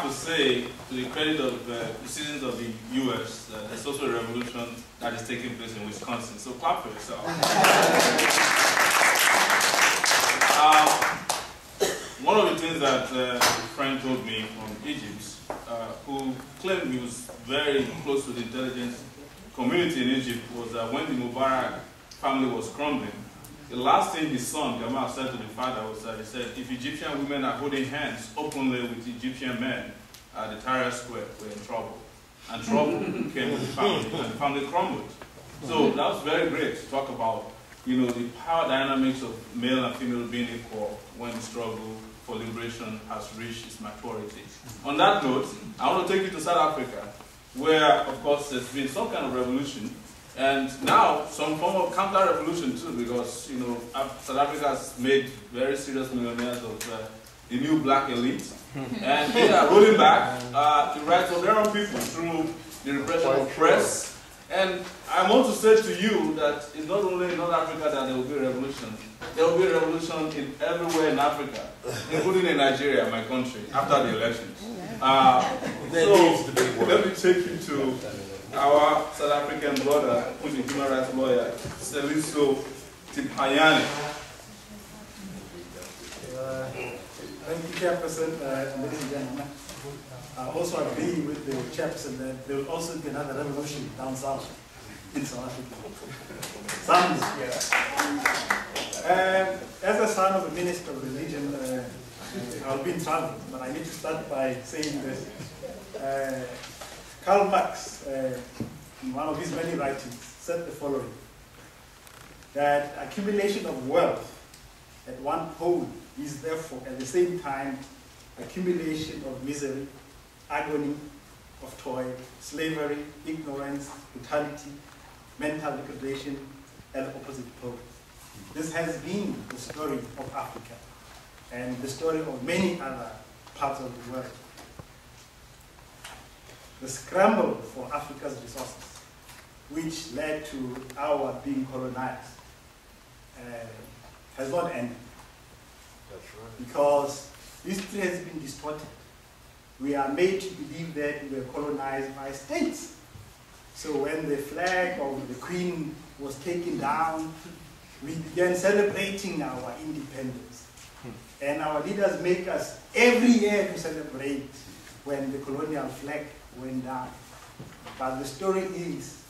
to say, to the credit of the citizens of the U.S., there's also a revolution that is taking place in Wisconsin. So clap for yourself. One of the things that a friend told me from Egypt, who claimed he was very close to the intelligence community in Egypt, was that when the Mubarak family was crumbling, the last thing his son, Gamal, said to the father was that he said, if Egyptian women are holding hands openly with Egyptian men at the Tahrir Square, we're in trouble. And trouble came with the family, and the family crumbled. So that was very great to talk about, you know, the power dynamics of male and female being equal when the struggle for liberation has reached its maturity. On that note, I want to take you to South Africa, where, of course, there's been some kind of revolution, and now some form of counter-revolution too, because, you know, South Africa has made very serious millionaires of the new black elite, and they are rolling back the rights of their own people through the repression of press. And I want to say to you that it's not only in North Africa that there will be a revolution. There will be a revolution in everywhere in Africa, including in Nigeria, my country, after the elections. So let me take you to our South African brother, who's a human rights lawyer, Tseliso Thipanyani. Thank you, Chairperson, ladies and gentlemen. I also agree with the Chairperson that there will also be another revolution down south in South Africa. As a son of a minister of religion, I'll be in trouble, but I need to start by saying this. Karl Marx, in one of his many writings, said the following, that accumulation of wealth at one pole is therefore at the same time accumulation of misery, agony, of toil, slavery, ignorance, brutality, mental degradation, and the opposite pole. This has been the story of Africa and the story of many other parts of the world. The scramble for Africa's resources, which led to our being colonized, has not ended. That's right. Because history has been distorted. We are made to believe that we were colonized by states. So when the flag of the Queen was taken down, we began celebrating our independence. And our leaders make us every year to celebrate when the colonial flag went down. But the story is,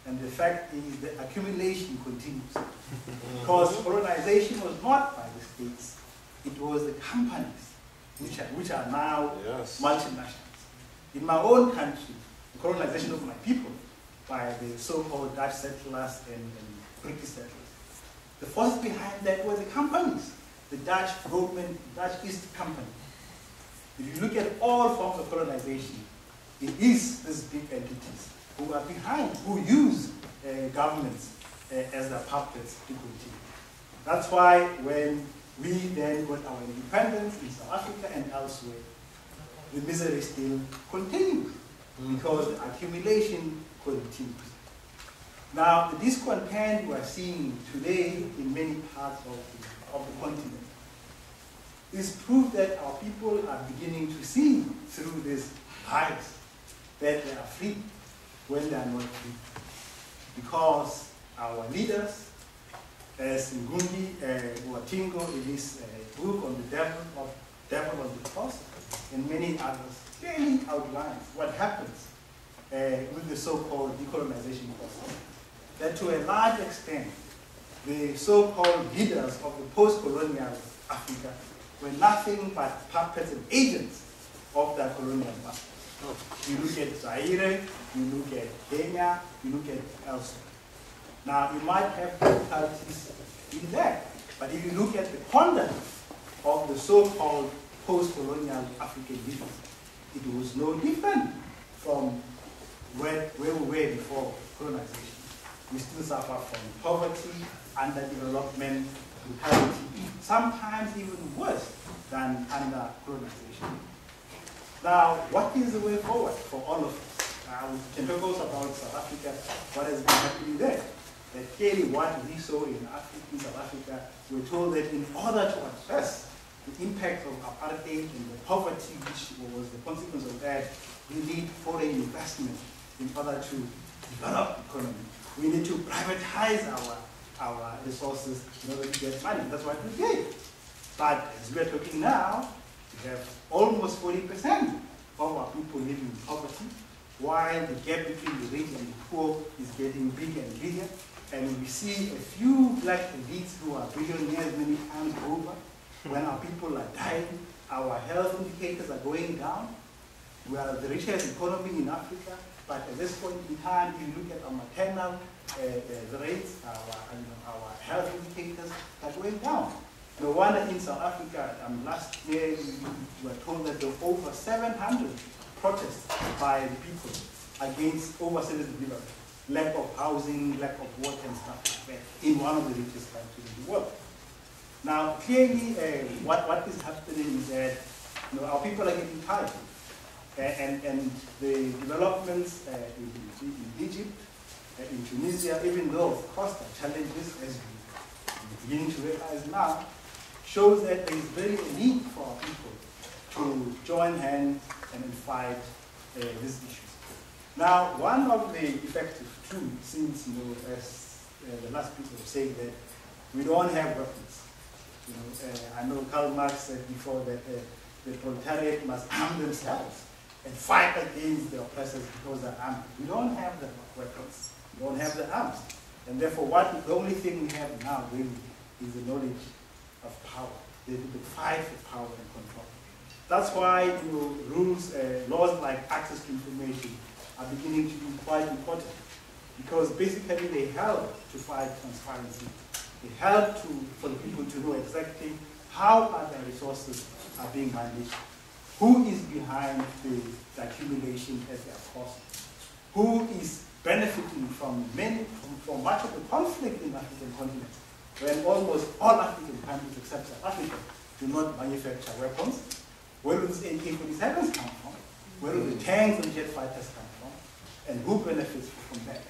and the fact is, the accumulation continues. Because colonization was not by the states, it was the companies, which are now multinationals. In my own country, the colonization of my people by the so-called Dutch settlers and British settlers, the force behind that were the companies, the Dutch government, Dutch East Company. If you look at all forms of colonization, it is these big entities who are behind, who use governments as their puppets to continue. That's why when we then got our independence in South Africa and elsewhere, the misery still continues because the accumulation continues. Now, the discontent we are seeing today in many parts of the continent is proof that our people are beginning to see through this bias that they are free when they are not free. Because our leaders, as Ngugi Watingo in his book on the devil on the cross, and many others, clearly outlines what happens with the so-called decolonization process. That to a large extent, the so-called leaders of the post-colonial Africa were nothing but puppets and agents of their colonial masters. You look at Zaire, you look at Kenya, you look at elsewhere. Now, you might have difficulties in that, but if you look at the conduct of the so-called post-colonial African leaders, it was no different from where we were before colonization. We still suffer from poverty, underdevelopment, brutality, sometimes even worse than under colonization. Now, what is the way forward for all of us? We can talk also about South Africa, what has been happening there. That clearly what we saw in South Africa, we're told that in order to address the impact of apartheid and the poverty which was the consequence of that, we need foreign investment in order to develop the economy. We need to privatize our resources in order to get money. That's what we did. But as we are talking now, we have almost 40% of our people living in poverty, while the gap between the rich and the poor is getting bigger and bigger. And we see a few black elites who are billionaires many times over. When our people are dying, our health indicators are going down. We are the richest economy in Africa, but at this point in time, if you look at our maternal rates, our health indicators are going down. No wonder in South Africa, last year we were told that there were over 700 protests by the people against overseas development, lack of housing, lack of water and stuff like that in one of the richest countries in the world. Now, clearly, what is happening is that our people are getting tired. And the developments in Egypt, in Tunisia, even though, of course, the challenges, as we're beginning to realize now, shows that there is very a need for our people to join hands and fight these issues. Now, one of the effective tools, since, as the last people were saying, that we don't have weapons. I know Karl Marx said before that the proletariat must arm themselves and fight against the oppressors because they're armed. We don't have the weapons. We don't have the arms. And therefore, the only thing we have now really is the knowledge of power, the fight for power and control. That's why rules, laws like access to information are beginning to be quite important, because basically they help to fight transparency. They help for the people to know exactly how other resources are being managed, who is behind the accumulation at their cost, who is benefiting from much of the conflict in the African continent, when almost all African countries except South Africa do not manufacture weapons. Where do the AK-47s come from? Where do the tanks and jet fighters come from? And who benefits from that?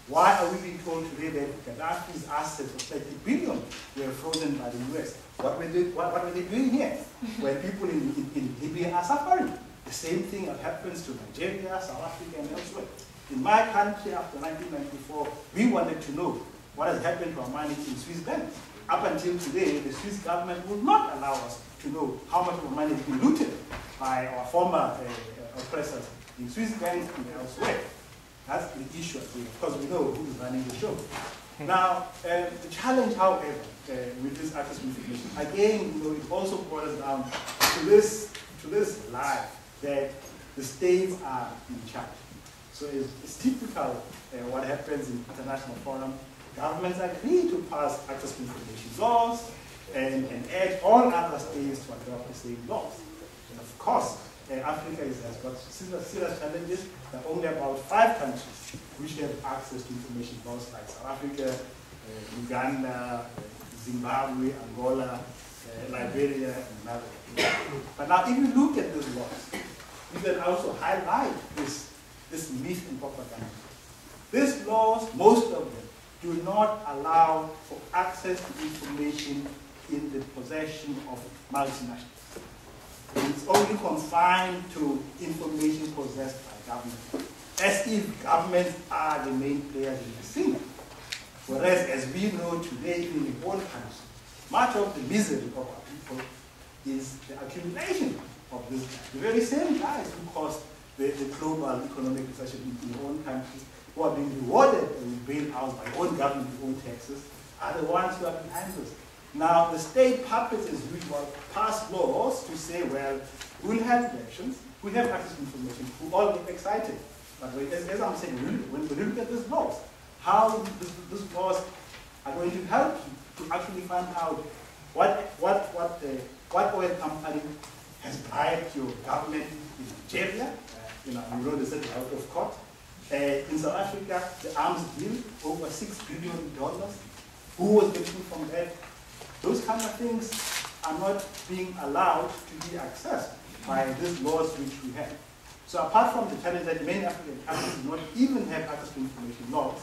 Why are we being told today that Gaddafi's assets of 30 billion were frozen by the US? What were they doing here? When people in Libya are suffering. The same thing happens to Nigeria, South Africa, and elsewhere. In my country, after 1994, we wanted to know what has happened to our money in Swiss banks. Up until today, the Swiss government will not allow us to know how much of our money has been looted by our former oppressors in Swiss banks and elsewhere. That's the issue, because we know who's running the show. Now, the challenge, however, with this access to information, again, it also boils down to this lie that the states are in charge. So it's typical what happens in international forum. Governments agree to pass access to information laws and urge all other states to adopt the same laws. And of course, Africa has got serious challenges. There are only about 5 countries which have access to information laws, like South Africa, Uganda, Zimbabwe, Angola, Liberia, and Malawi. But now, if you look at those laws, you can also highlight this myth and propaganda. These laws, most of them, do not allow for access to information in the possession of multinationals. It's only confined to information possessed by government, as if governments are the main players in the scene. Whereas, as we know today, even in the own country, much of the misery of our people is the accumulation of this. The very same guys who caused the global economic recession in their own countries, who are being rewarded and bailed out by own government, own taxes, are the ones who are behind this. Now, the state puppets, as usual, pass laws to say, well, we'll have elections, we'll have access to information, we all get excited. But as I'm saying, when we look at these laws, how these laws are going to help you to actually find out what oil company has bribed your government in Nigeria, we know they said out of court. In South Africa, the arms deal, over $6 billion. Who was benefiting from that? Those kind of things are not being allowed to be accessed by these laws which we have. So apart from the challenge that many African countries do not even have access to information laws,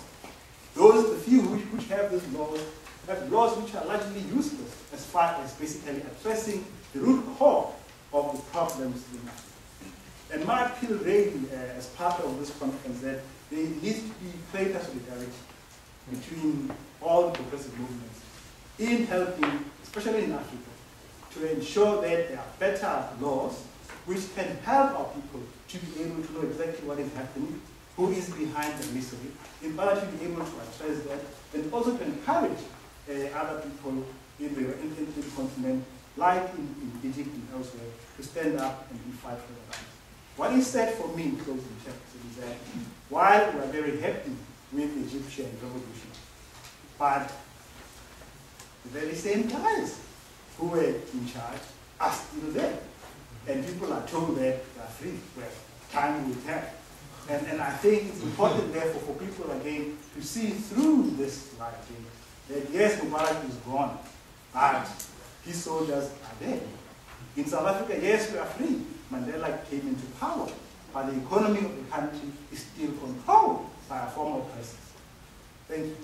the few which have these laws, have laws which are largely useless as far as basically addressing the root core of the problems in Africa. And my appeal really, as part of this conference, that there needs to be greater solidarity between all the progressive movements in helping, especially in Africa, to ensure that there are better laws which can help our people to be able to know exactly what is happening, who is behind the misery, in order to be able to address that, and also to encourage other people in the continent, like in Egypt and elsewhere, to stand up and fight for their rights. What is said for me in closing chapters is that while we are very happy with the Egyptian revolution, but the very same guys who were in charge are still there. And people are told that they are free. Well, time will tell. And I think it's important, therefore, for people again to see through this light thing that yes, Mubarak is gone, but his soldiers are there. In South Africa, yes, we are free. Mandela came into power, but the economy of the country is still controlled by a former president. Thank you.